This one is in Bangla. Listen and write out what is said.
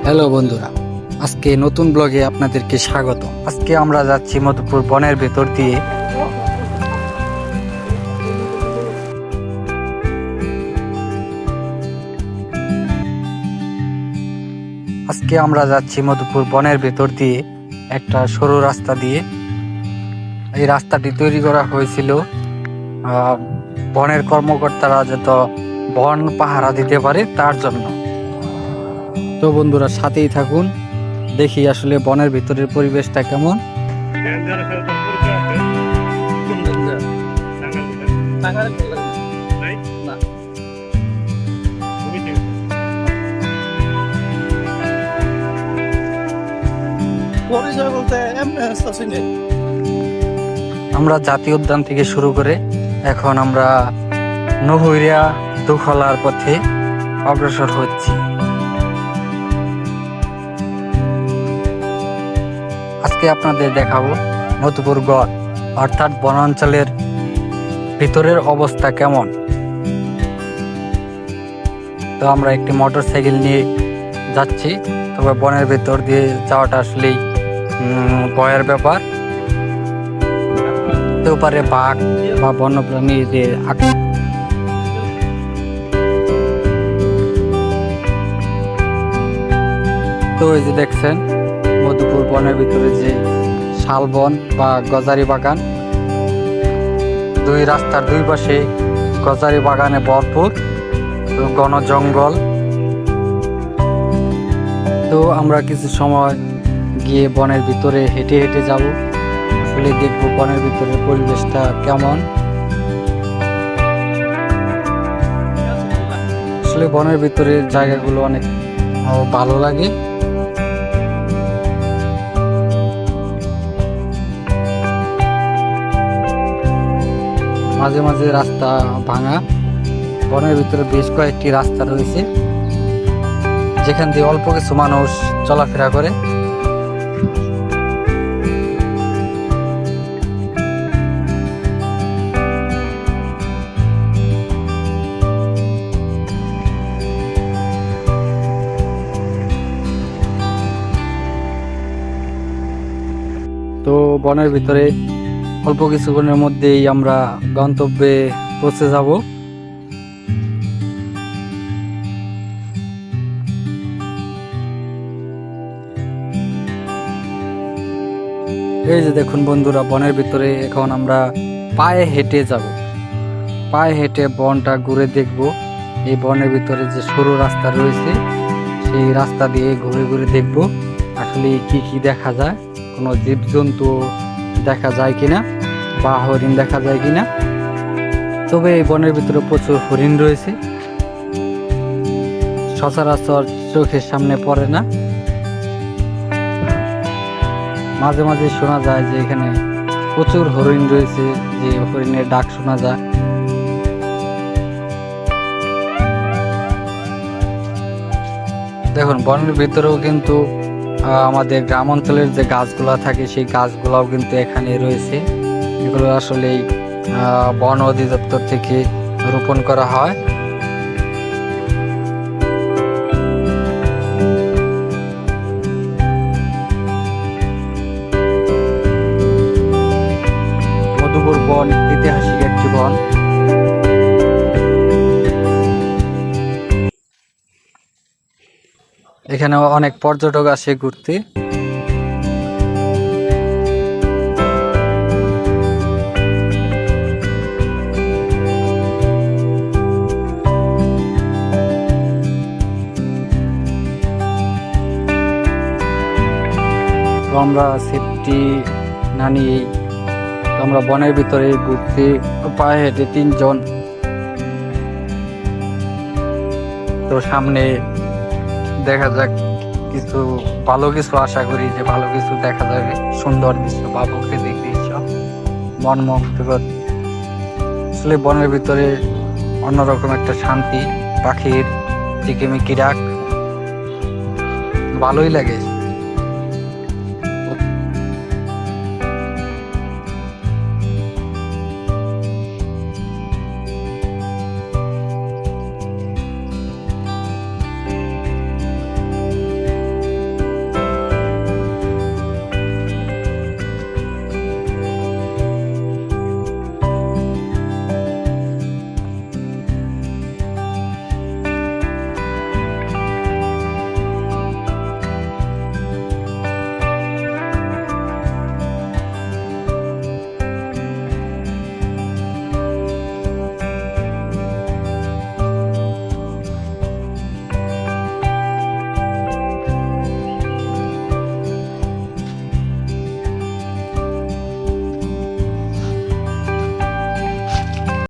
হ্যালো বন্ধুরা, আজকে নতুন ব্লগে আপনাদেরকে স্বাগত। আজকে আমরা যাচ্ছি মধুপুর বনের ভেতর দিয়ে। মধুপুর বনের ভেতর দিয়ে একটা সরু রাস্তা দিয়ে। এই রাস্তাটি তৈরি করা হয়েছিল বনের কর্মকর্তারা যত বন পাহারা দিতে পারে তার জন্য। তো বন্ধুরা সাথেই থাকুন, দেখি আসলে বনের ভিতরের পরিবেশটা কেমন। আমরা জাতীয় উদ্যান থেকে শুরু করে এখন আমরা নহইরা দুখলার পথে অগ্রসর হচ্ছি। আজকে আপনাদের দেখাবো মধুপুর গড় অর্থাৎ বনাঞ্চলের ভিতরের অবস্থা কেমন। তো আমরা একটি মোটরসাইকেল নিয়ে যাচ্ছি, তবে বনের ভেতর দিয়ে যাওয়াটা আসলেই ভয়ের ব্যাপার। হতে পারে বাঘ বা বন্যপ্রাণীদের তো এই যে দেখছেন মধুপুর বনের ভিতরে যে শালবন বা গজারি বাগান, রাস্তার দুই পাশে গজারি বাগানে ভরপুর ঘন জঙ্গল। তো আমরা কিছু সময় গিয়ে বনের ভিতরে হেঁটে হেঁটে যাব, আসলে দেখবো বনের ভিতরে পরিবেশটা কেমন। আসলে বনের ভিতরে জায়গাগুলো অনেক ভালো লাগে। মাঝে মাঝে রাস্তা ভাঙা, বনের ভিতরে বেশ কয়েকটি রাস্তা রয়েছে যেখান দিয়ে অল্প কিছু মানুষ চলাফেরা করে। তো বনের ভিতরে অল্প কিছুক্ষণের মধ্যেই আমরা গন্তব্যে পৌঁছে যাব। এই যে দেখুন বন্ধুরা, বনের ভিতরে এখন আমরা পায়ে হেঁটে যাব। পায়ে হেঁটে বনটা ঘুরে দেখব। এই বনের ভিতরে যে সরু রাস্তা রয়েছে সেই রাস্তা দিয়ে ঘুরে ঘুরে দেখব আসলে কি কি দেখা যায়, কোনো জীবজন্তু দেখা যায় কিনা বা হরিণ দেখা যায় কিনা। তবে এই বনের ভিতরে প্রচুর হরিণ রয়েছে, সচরাচর চোখের সামনে পড়ে না। মাঝে মাঝে শোনা যায় যে এখানে প্রচুর হরিণ রয়েছে, যে হরিণের ডাক শোনা যায়। দেখুন বনের ভিতরেও কিন্তু আমাদের গ্রাম অঞ্চলের যে গাছগুলা থাকে সেই গাছগুলাও কিন্তু এখানে রয়েছে। এগুলো আসলেই বন অধিদপ্তর থেকে রোপণ করা হয়। মধুপুর বন ঐতিহাসিক একটি বন। এখানে অনেক পর্যটক আসে ঘুরতে। আমরা সেফটি না নিয়েই আমরা বনের ভিতরে ঘুরতে পায়ে হেঁটে 3 জন। তো সামনে দেখা যাক কিছু ভালো কিছু, আশা করি যে ভালো কিছু দেখা যাবে, সুন্দর দৃশ্য বা প্রকৃতিক দৃশ্য মনমুগ্ধকর। আসলে বনের ভিতরে অন্যরকম একটা শান্তি, পাখির চিকিমিকি ডাক ভালোই লাগে।